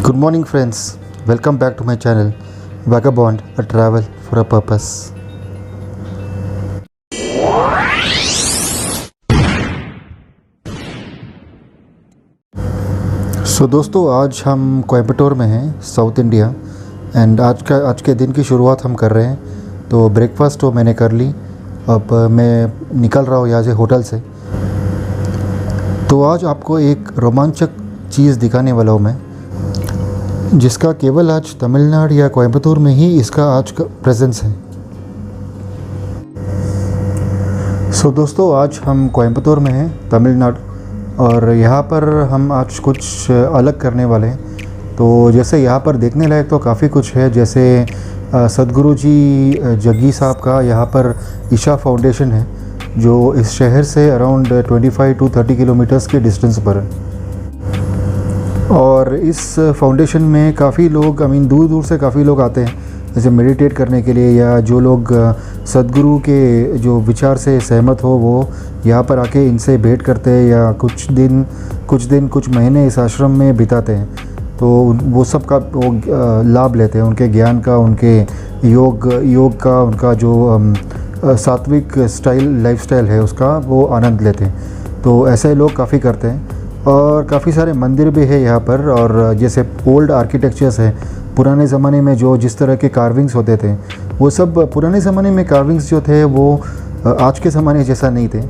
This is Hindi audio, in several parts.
Good morning, friends. Welcome back to my channel, Vagabond, a travel for a purpose. दोस्तों, आज हम कोयम्बटूर में हैं, साउथ इंडिया। एंड आज के दिन की शुरुआत हम कर रहे हैं। तो ब्रेकफास्ट तो मैंने कर ली। अब मैं निकल रहा हूँ यहाँ से, होटल से। तो आज आपको एक रोमांचक चीज़ दिखाने वाला हूँ मैं, जिसका केवल आज तमिलनाडु या कोयम्बटूर में ही इसका आज का प्रेजेंस है। दोस्तों, आज हम कोयम्बटूर में हैं, तमिलनाडु, और यहाँ पर हम आज कुछ अलग करने वाले हैं। तो जैसे यहाँ पर देखने लायक तो काफ़ी कुछ है, जैसे सदगुरु जी जग्गी साहब का यहाँ पर ईशा फाउंडेशन है, जो इस शहर से अराउंड 25 to 30 किलोमीटर्स के डिस्टेंस पर है। और इस फाउंडेशन में काफ़ी लोग, दूर दूर से काफ़ी लोग आते हैं, जैसे मेडिटेट करने के लिए, या जो लोग सदगुरु के जो विचार से सहमत हो वो यहाँ पर आके इनसे भेंट करते हैं, या कुछ महीने इस आश्रम में बिताते हैं। तो वो सब का वो लाभ लेते हैं, उनके ज्ञान का, उनके योग का, उनका जो सात्विक लाइफस्टाइल है उसका वो आनंद लेते हैं। तो ऐसे लोग काफ़ी करते हैं। और काफ़ी सारे मंदिर भी है यहाँ पर, और जैसे ओल्ड आर्किटेक्चर्स है, पुराने ज़माने में जो जिस तरह के कार्विंग्स होते थे, वो सब पुराने ज़माने में कार्विंग्स जो थे वो आज के ज़माने जैसा नहीं थे।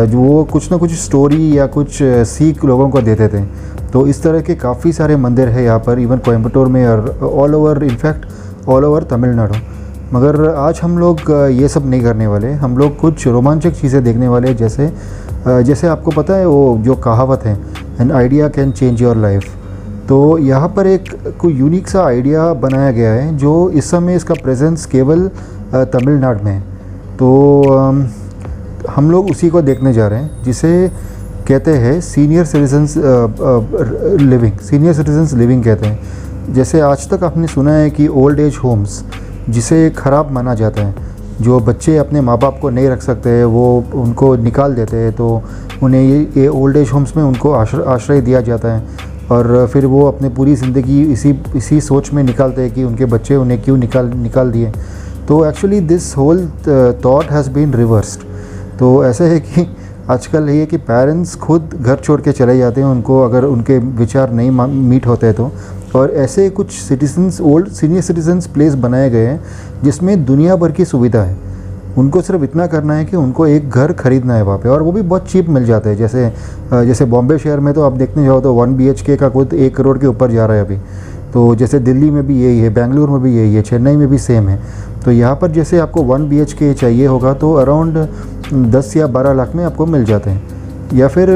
जो वो कुछ ना कुछ स्टोरी या कुछ सीख लोगों को देते थे। तो इस तरह के काफ़ी सारे मंदिर है यहाँ पर, इवन कोयम्बटूर में, और ऑल ओवर तमिलनाडु। मगर आज हम लोग ये सब नहीं करने वाले। हम लोग कुछ रोमांचक चीज़ें देखने वाले, जैसे आपको पता है वो जो कहावत है, an idea can change your life. तो यहाँ पर एक कोई यूनिक सा आइडिया बनाया गया है, जो इस समय इसका प्रेजेंस केवल तमिलनाडु में है। तो हम लोग उसी को देखने जा रहे हैं, जिसे कहते हैं सीनियर सिटीजन्स लिविंग कहते हैं। जैसे आज तक आपने सुना है कि ओल्ड एज होम्स, जिसे ख़राब माना जाता है, जो बच्चे अपने माँ बाप को नहीं रख सकते हैं, वो उनको निकाल देते हैं, तो उन्हें ये ओल्ड एज होम्स में उनको आश्रय दिया जाता है। और फिर वो अपनी पूरी ज़िंदगी इसी सोच में निकालते हैं कि उनके बच्चे उन्हें क्यों निकाल दिए। तो actually this whole thought has been reversed. तो ऐसा है कि आजकल ये कि पेरेंट्स खुद घर छोड़ के चले जाते हैं उनको, अगर उनके विचार नहीं मीट होते तो। और ऐसे कुछ ओल्ड सीनियर सिटीजन्स प्लेस बनाए गए हैं, जिसमें दुनिया भर की सुविधा है। उनको सिर्फ इतना करना है कि उनको एक घर खरीदना है वहाँ पे, और वो भी बहुत चीप मिल जाता है। जैसे बॉम्बे शहर में तो आप देखने जाओ तो 1 BHK का खुद 1 करोड़ के ऊपर जा रहा है अभी। तो जैसे दिल्ली में भी यही है, बेंगलुरु में भी यही है, चेन्नई में भी सेम है। तो यहाँ पर जैसे आपको 1 BHK चाहिए होगा तो अराउंड 10 या 12 लाख में आपको मिल जाते हैं। या फिर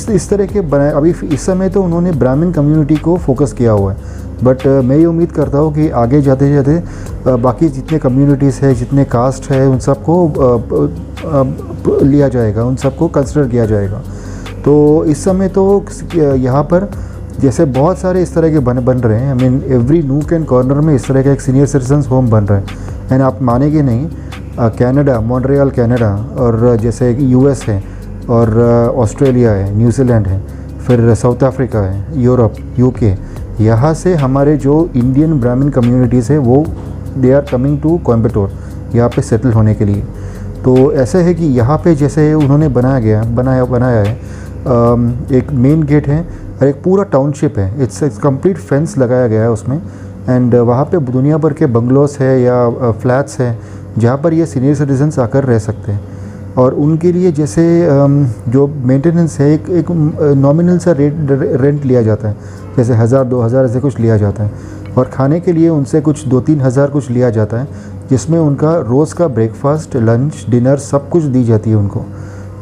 इस तरह के बनाए। अभी इस समय तो उन्होंने ब्राह्मण कम्युनिटी को फोकस किया हुआ है, बट मैं ये उम्मीद करता हूँ कि आगे जाते जाते बाकी जितने कम्युनिटीज़ है, जितने कास्ट है, उन सबको लिया जाएगा, उन सबको कंसिडर किया जाएगा। तो इस समय तो यहाँ पर जैसे बहुत सारे इस तरह के बन रहे हैं। एवरी नूक एंड कॉर्नर में इस तरह का एक सीनियर सिटीजन्स होम बन रहा है। एंड आप मानेंगे नहीं, कनाडा, मॉन्ट्रियल कनाडा, और जैसे US है, और ऑस्ट्रेलिया है, न्यूजीलैंड है, फिर साउथ अफ्रीका है, यूरोप, UK, यहाँ से हमारे जो इंडियन ब्राह्मण कम्युनिटीज़ है वो they are coming to Coimbatore यहाँ पे सेटल होने के लिए। तो ऐसे है कि यहाँ पे जैसे उन्होंने बनाया है, एक मेन गेट है और एक पूरा टाउनशिप है। इट्स कंप्लीट फेंस लगाया गया है उसमें। एंड वहाँ पे दुनिया भर के बंगलोस है या फ्लैट्स है, जहाँ पर ये सीनियर सिटीजन्स आकर रह सकते हैं। और उनके लिए जैसे जो मेंटेनेंस है, एक नॉमिनल सा रेंट लिया जाता है, जैसे 1000-2000 ऐसे कुछ लिया जाता है। और खाने के लिए उनसे कुछ 2-3 हज़ार कुछ लिया जाता है, जिसमें उनका रोज़ का ब्रेकफास्ट, लंच, डिनर सब कुछ दी जाती है उनको।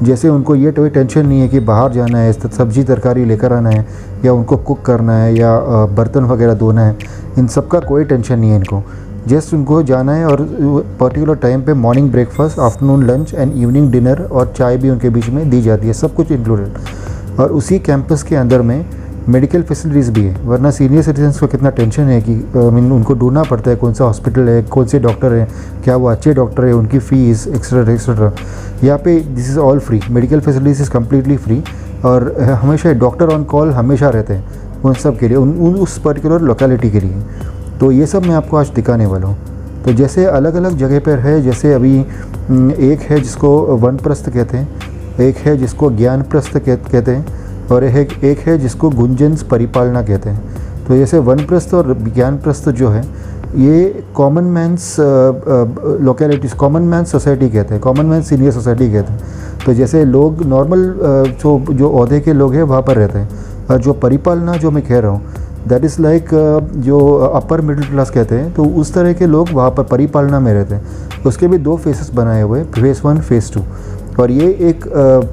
जैसे उनको ये कोई टेंशन नहीं है कि बाहर जाना है, सब्ज़ी तरकारी लेकर आना है, या उनको कुक करना है, या बर्तन वगैरह धोना है। इन सब का कोई टेंशन नहीं है इनको। जस्ट उनको जाना है, और पर्टिकुलर टाइम पे morning breakfast, afternoon lunch and evening dinner, और चाय भी उनके बीच में दी जाती है, सब कुछ इंक्लूडेड। और उसी कैंपस के अंदर में मेडिकल फैसिलिटीज़ भी है। वरना सीनियर सिटीजन्स को कितना टेंशन है कि उनको ढूंढना पड़ता है कौन सा हॉस्पिटल है, कौन से डॉक्टर हैं, क्या वो अच्छे डॉक्टर है, उनकी फ़ीस एक्सेट्रा। यहाँ पे this is all free, medical facilities is completely free. और हमेशा डॉक्टर ऑन कॉल हमेशा रहते हैं। उन सब के लिए, उस पर्टिकुलर लोकेलिटी के लिए। तो ये सब मैं आपको आज दिखाने वाला हूँ। तो जैसे अलग अलग जगह पर है, जैसे अभी एक है जिसको वनप्रस्थ कहते हैं, एक है जिसको ज्ञानप्रस्थ कहते हैं, और एक है जिसको गुंजन्स परिपालना कहते हैं। तो जैसे वनप्रस्थ और ज्ञानप्रस्थ जो है ये common man's localities, common man's society कहते हैं, कॉमन मैंस सीनियर सोसाइटी कहते हैं। तो जैसे लोग नॉर्मल जो ओहदे के लोग हैं वहाँ पर रहते हैं, और जो परिपालना जो मैं कह रहा हूँ दैट इज़ लाइक जो अपर मिडिल क्लास कहते हैं, तो उस तरह के लोग वहाँ पर परिपालना में रहते हैं। उसके भी 2 फेसेस बनाए हुए, फेज़ 1 फेज़ 2। और ये एक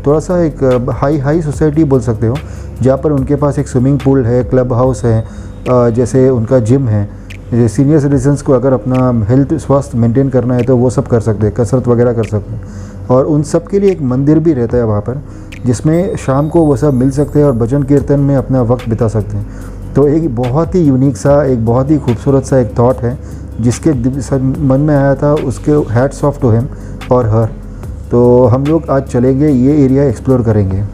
थोड़ा सा एक हाई सोसाइटी बोल सकते हो, जहाँ पर उनके पास एक स्विमिंग पूल है, क्लब हाउस है, जैसे उनका जिम है। जैसे सीनियर सिटीजन्स को अगर अपना हेल्थ स्वास्थ्य मेंटेन करना है तो वो सब कर सकते हैं, कसरत वगैरह कर सकते हैं। और उन सब के लिए एक मंदिर भी रहता है वहाँ पर, जिसमें शाम को वो सब मिल सकते हैं और भजन कीर्तन में अपना वक्त बिता सकते हैं। तो एक बहुत ही यूनिक सा, एक बहुत ही खूबसूरत सा एक थॉट है जिसके मन में आया था, उसके हैट्स ऑफ टू हिम और हर। तो हम लोग आज चलेंगे, ये एरिया एक्सप्लोर करेंगे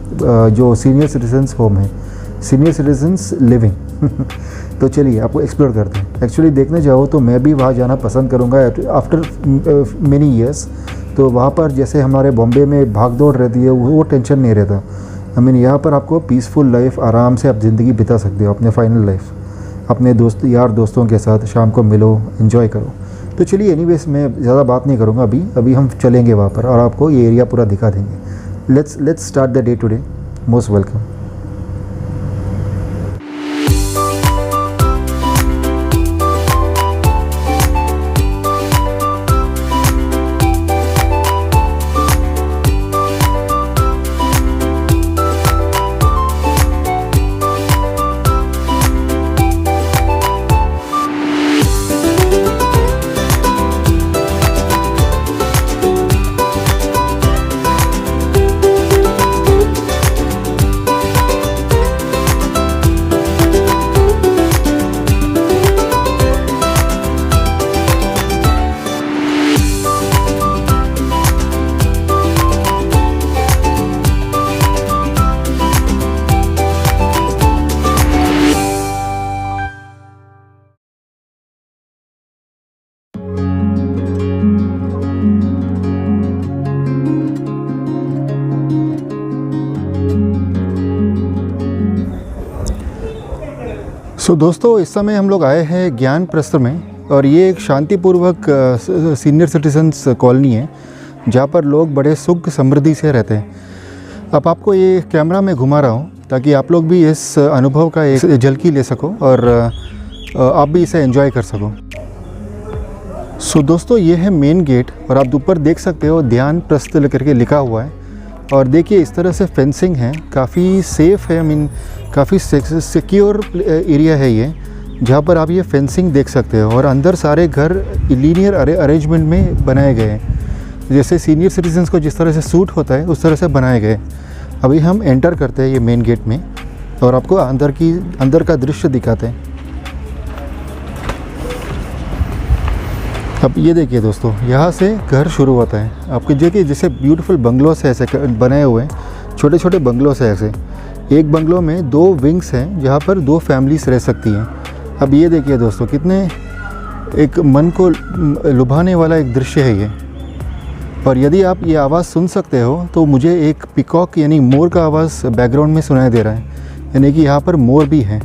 जो सीनियर सिटीजन्स होम है, सीनियर सिटीजन्स लिविंग। तो चलिए आपको एक्सप्लोर करते हैं। एक्चुअली देखने जाओ तो मैं भी वहाँ जाना पसंद करूँगा आफ्टर मेनी ईयर्स। तो वहाँ पर जैसे हमारे बॉम्बे में भाग दौड़ रहती है, वो टेंशन नहीं रहता। आई मीन यहाँ पर आपको पीसफुल लाइफ, आराम से आप ज़िंदगी बिता सकते हो, अपने फाइनल लाइफ अपने यार दोस्तों के साथ शाम को मिलो, एंजॉय करो। तो चलिए एनीवेज मैं ज़्यादा बात नहीं करूँगा, अभी हम चलेंगे वहाँ पर और आपको ये एरिया पूरा दिखा देंगे। Let's start the day today. Most welcome. So दोस्तों, इस समय हम लोग आए हैं ज्ञानप्रस्थ में, और ये एक शांतिपूर्वक सीनियर सिटीजन्स कॉलोनी है जहाँ पर लोग बड़े सुख समृद्धि से रहते हैं। अब आपको ये कैमरा में घुमा रहा हूँ ताकि आप लोग भी इस अनुभव का एक झलकी ले सको और आप भी इसे एंजॉय कर सको। सो दोस्तों, ये है मेन गेट, और आप ऊपर देख सकते हो ध्यानप्रस्थ करके लिखा हुआ है। और देखिए इस तरह से फेंसिंग है, काफ़ी सेफ़ है, आई मीन काफ़ी सिक्योर एरिया है ये, जहाँ पर आप ये फेंसिंग देख सकते हो। और अंदर सारे घर लीनियर अरेंजमेंट में बनाए गए हैं, जैसे सीनियर सिटीजन्स को जिस तरह से सूट होता है उस तरह से बनाए गए। अभी हम एंटर करते हैं ये मेन गेट में और आपको अंदर का दृश्य दिखाते हैं। अब ये देखिए दोस्तों, यहाँ से घर शुरू होता है। आपके देखिए जैसे ब्यूटीफुल बंगलोस है, ऐसे बनाए हुए हैं, छोटे छोटे बंगलोस है ऐसे। एक बंगलो में 2 विंग्स हैं जहाँ पर 2 फैमिलीज रह सकती हैं। अब ये देखिए दोस्तों, कितने एक मन को लुभाने वाला एक दृश्य है ये। और यदि आप ये आवाज़ सुन सकते हो तो मुझे एक पिकॉक यानी मोर का आवाज़ बैकग्राउंड में सुनाई दे रहा है, यानी कि यहाँ पर मोर भी हैं।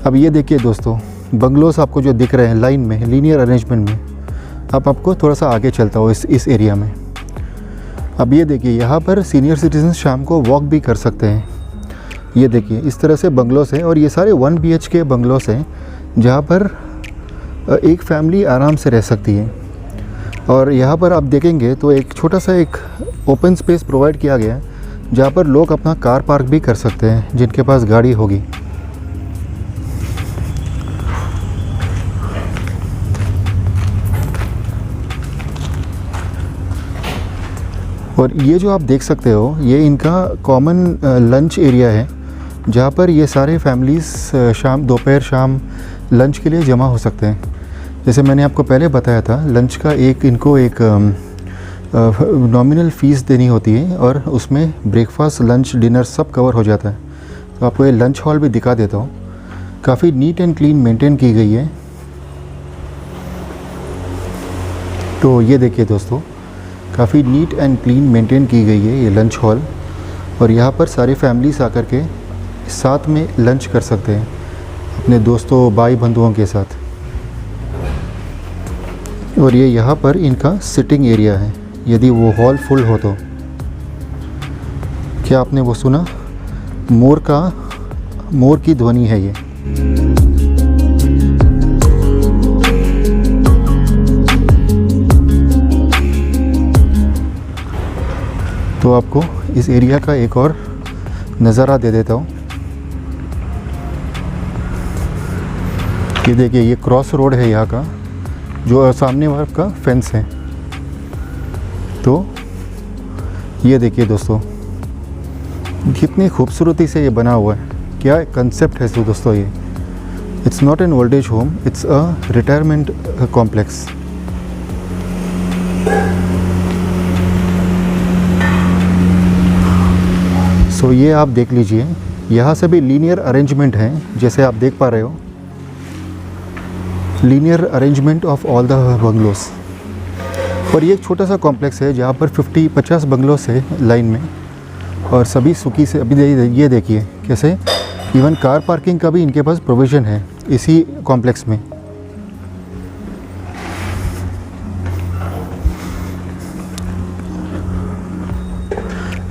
अब ये देखिए दोस्तों, बंगलोस आपको जो दिख रहे हैं लाइन में, लीनियर अरेंजमेंट में। अब आपको थोड़ा सा आगे चलता हो इस एरिया में। अब ये देखिए, यहाँ पर सीनियर सिटीजन शाम को वॉक भी कर सकते हैं। ये देखिए इस तरह से बंगलोस हैं, और ये सारे 1 BHK बंगलोस हैं जहाँ पर एक फैमिली आराम से रह सकती है। और यहाँ पर आप देखेंगे तो एक छोटा सा एक ओपन स्पेस प्रोवाइड किया गया है जहाँ पर लोग अपना कार पार्क भी कर सकते हैं जिनके पास गाड़ी होगी। और ये जो आप देख सकते हो, ये इनका कॉमन लंच एरिया है जहाँ पर ये सारे फैमिलीज़ दोपहर शाम लंच के लिए जमा हो सकते हैं। जैसे मैंने आपको पहले बताया था, लंच का इनको एक नॉमिनल फ़ीस देनी होती है और उसमें ब्रेकफास्ट, लंच, डिनर सब कवर हो जाता है। तो आपको ये लंच हॉल भी दिखा देता हूँ। काफ़ी नीट एंड क्लीन मेंटेन की गई है। तो ये देखिए दोस्तों, काफ़ी नीट एंड क्लीन मेंटेन की गई है ये लंच हॉल, और यहाँ पर सारी फैमिलीज आकर के साथ में लंच कर सकते हैं अपने दोस्तों, भाई बंधुओं के साथ। और ये यहाँ पर इनका सिटिंग एरिया है, यदि वो हॉल फुल हो तो। क्या आपने वो सुना? मोर की ध्वनि है ये। तो आपको इस एरिया का एक और नज़ारा दे देता हूँ। ये देखिए, ये क्रॉस रोड है यहाँ का, जो सामने वाला का फेंस है। तो ये देखिए दोस्तों, कितनी खूबसूरती से ये बना हुआ है। क्या कंसेप्ट है तो दोस्तों ये। It's not an old age home, it's a retirement complex. So ये आप देख लीजिए, यहाँ से भी लीनियर अरेंजमेंट है, जैसे आप देख पा रहे हो, linear arrangement of all the bungalows. और ये एक छोटा सा कॉम्प्लेक्स है जहाँ पर 50 बंगलोस है लाइन में, और सभी सुखी से। अभी ये देखिए कैसे इवन कार पार्किंग का भी इनके पास प्रोविज़न है इसी कॉम्प्लेक्स में।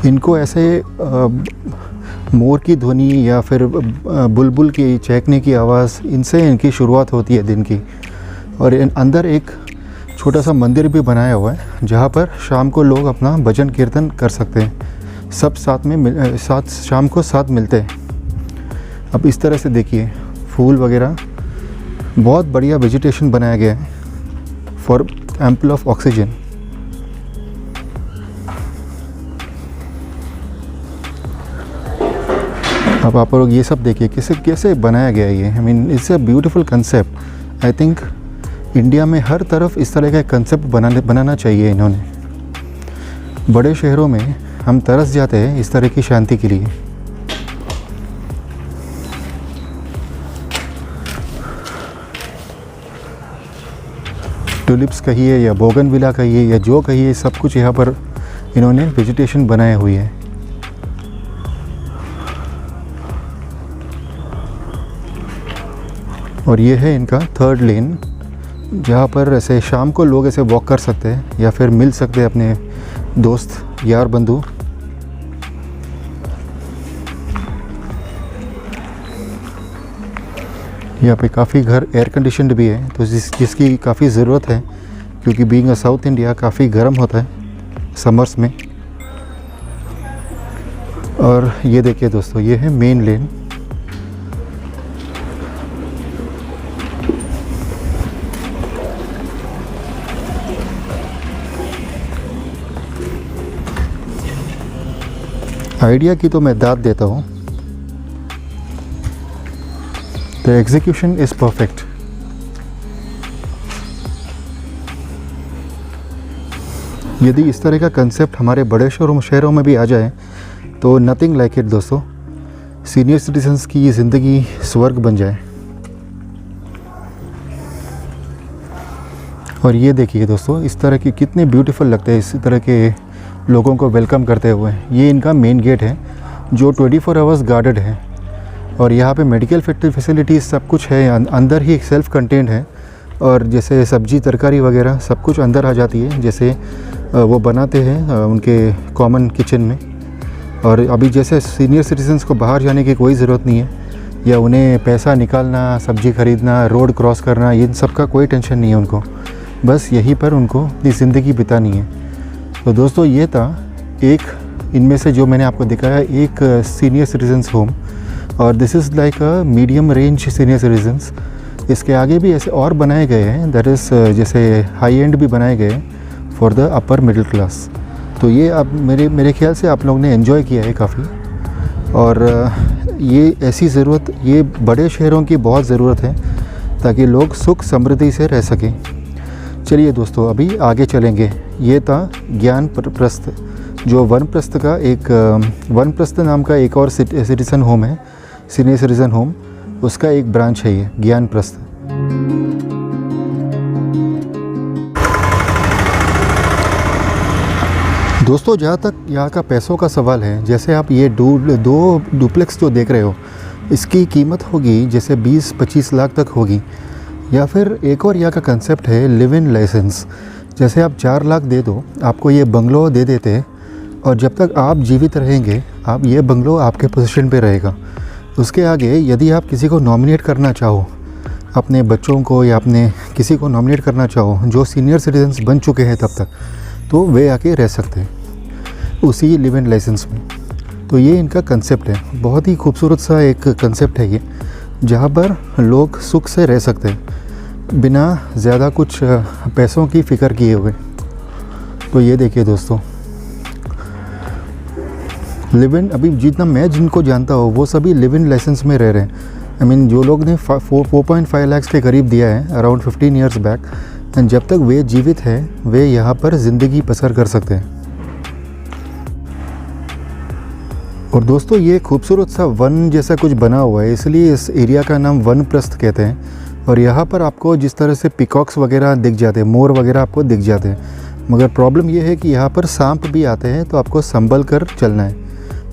इनको ऐसे मोर की ध्वनि या फिर बुलबुल की चहकने की आवाज़, इनसे इनकी शुरुआत होती है दिन की। और अंदर एक छोटा सा मंदिर भी बनाया हुआ है जहाँ पर शाम को लोग अपना भजन कीर्तन कर सकते हैं। सब साथ में शाम को साथ मिलते हैं। अब इस तरह से देखिए, फूल वगैरह, बहुत बढ़िया वेजिटेशन बनाया गया है फॉर एम्पल ऑफ ऑक्सीजन। अब आप लोग ये सब देखिए कैसे बनाया गया है ये। I mean it's a beautiful concept. I think India में हर तरफ इस तरह का कंसेप्ट बनाना चाहिए इन्होंने। बड़े शहरों में हम तरस जाते हैं इस तरह की शांति के लिए। टुलिप्स कहिए या बोगनविला कहिए या जो कहिए, सब कुछ यहाँ पर इन्होंने वेजिटेशन बनाए हुई है। और ये है इनका थर्ड लेन, जहाँ पर ऐसे शाम को लोग ऐसे वॉक कर सकते हैं या फिर मिल सकते हैं अपने दोस्त यार बंधु। यहाँ पे काफ़ी घर एयर कंडीशनड भी है, तो जिसकी काफ़ी ज़रूरत है, क्योंकि बीइंग अ साउथ इंडिया काफ़ी गर्म होता है समर्स में। और ये देखिए दोस्तों, ये है मेन लेन। आइडिया की तो मैं दाद देता हूँ, द एग्जीक्यूशन इज़ परफेक्ट। यदि इस तरह का कंसेप्ट हमारे बड़े शहरों में भी आ जाए तो नथिंग लाइक इट दोस्तों। सीनियर सिटीजन्स की ये ज़िंदगी स्वर्ग बन जाए। और ये देखिए दोस्तों, इस तरह की कितने ब्यूटीफुल लगते हैं इस तरह के लोगों को वेलकम करते हुए। ये इनका मेन गेट है जो 24 आवर्स गार्डेड है, और यहाँ पे मेडिकल फैसिलिटीज़ सब कुछ है, अंदर ही सेल्फ कंटेंट है। और जैसे सब्जी तरकारी वगैरह सब कुछ अंदर आ जाती है, जैसे वो बनाते हैं उनके कॉमन किचन में। और अभी जैसे सीनियर सिटीजन्स को बाहर जाने की कोई ज़रूरत नहीं है, या उन्हें पैसा निकालना, सब्जी ख़रीदना, रोड क्रॉस करना, इन सब का कोई टेंशन नहीं है उनको। बस यहीं पर उनको अपनी ज़िंदगी बितानी है। तो दोस्तों, ये था एक इनमें से जो मैंने आपको दिखाया, एक सीनियर सिटीजन्स होम। और this is like a medium range senior citizens. इसके आगे भी ऐसे और बनाए गए हैं, दैट इज़ जैसे हाई एंड भी बनाए गए for the upper middle class. तो ये अब मेरे ख्याल से आप लोगों ने एंजॉय किया है काफ़ी। और ये ऐसी ज़रूरत, ये बड़े शहरों की बहुत ज़रूरत है ताकि लोग सुख समृद्धि से रह सकें। चलिए दोस्तों, अभी आगे चलेंगे। ये था ज्ञान प्रस्थ, जो वनप्रस्थ का एक वनप्रस्थ नाम का एक और सिटीज़न होम है, सीनियर सिटीज़न होम, उसका एक ब्रांच है ये ज्ञान प्रस्थ। दोस्तों, जहाँ तक यहाँ का पैसों का सवाल है, जैसे आप ये दो डुप्लेक्स जो देख रहे हो, इसकी कीमत होगी जैसे 20-25 लाख तक होगी। या फिर एक और यहाँ का कंसेप्ट है लिव इन लाइसेंस। जैसे आप 4 लाख दे दो, आपको ये बंगलो दे देते हैं, और जब तक आप जीवित रहेंगे आप ये बंगलो आपके पोजीशन पे रहेगा। उसके आगे यदि आप किसी को नॉमिनेट करना चाहो, अपने बच्चों को या अपने किसी को नॉमिनेट करना चाहो जो सीनियर सिटीजन्स बन चुके हैं तब तक, तो वे आके रह सकते हैं उसी लिव इन लाइसेंस में। तो ये इनका कंसेप्ट है, बहुत ही खूबसूरत सा एक कंसेप्ट है ये, जहाँ पर लोग सुख से रह सकते हैं बिना ज़्यादा कुछ पैसों की फ़िक्र किए हुए। तो ये देखिए दोस्तों, लिव इन, अभी जितना मैं जिनको जानता हूँ वो सभी लिव इन लाइसेंस में रह रहे हैं। आई मीन जो लोग ने 4.5 लाख के करीब दिया है अराउंड 15 ईयर्स बैक, एंड जब तक वे जीवित हैं वे यहाँ पर ज़िंदगी बसर कर सकते हैं। और दोस्तों, ये खूबसूरत सा वन जैसा कुछ बना हुआ है, इसलिए इस एरिया का नाम वनप्रस्थ कहते हैं। और यहाँ पर आपको जिस तरह से पिकॉक्स वगैरह दिख जाते हैं, मोर वगैरह आपको दिख जाते हैं, मगर प्रॉब्लम ये है कि यहाँ पर सांप भी आते हैं, तो आपको संभल कर चलना है।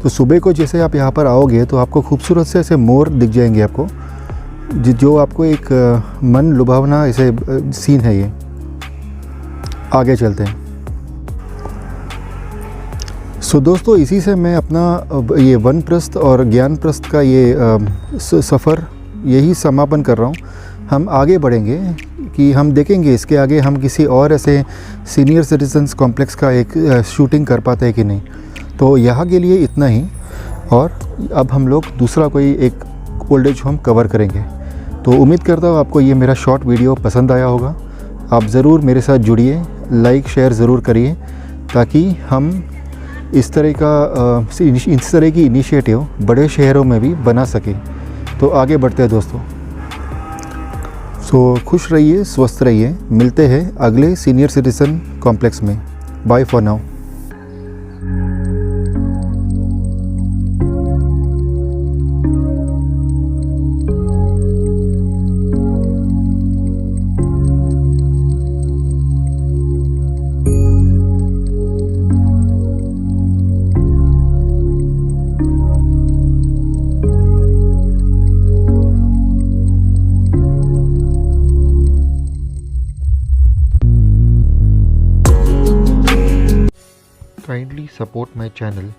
तो सुबह को जैसे आप यहाँ पर आओगे तो आपको खूबसूरत से ऐसे मोर दिख जाएंगे आपको, जो आपको एक मन लुभावना ऐसे सीन है ये। आगे चलते हैं। सो दोस्तों, इसी से मैं अपना ये वनप्रस्थ और ज्ञानप्रस्थ का ये सफ़र यही समापन कर रहा हूँ। हम आगे बढ़ेंगे कि हम देखेंगे इसके आगे हम किसी और ऐसे सीनियर सिटीजन्स कॉम्प्लेक्स का एक शूटिंग कर पाते हैं कि नहीं। तो यहाँ के लिए इतना ही, और अब हम लोग दूसरा कोई एक ओल्ड एज होम कवर करेंगे। तो उम्मीद करता हूँ आपको ये मेरा शॉर्ट वीडियो पसंद आया होगा। आप ज़रूर मेरे साथ जुड़िए, लाइक शेयर ज़रूर करिए, ताकि हम इस तरह की इनिशिएटिव बड़े शहरों में भी बना सकें। तो आगे बढ़ते हैं दोस्तों। सो खुश रहिए, स्वस्थ रहिए, मिलते हैं अगले सीनियर सिटीजन कॉम्प्लेक्स में। Bye for now. Kindly support my channel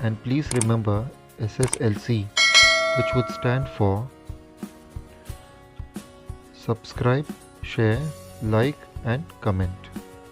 and please remember SSLC, which would stand for subscribe, share, like and comment.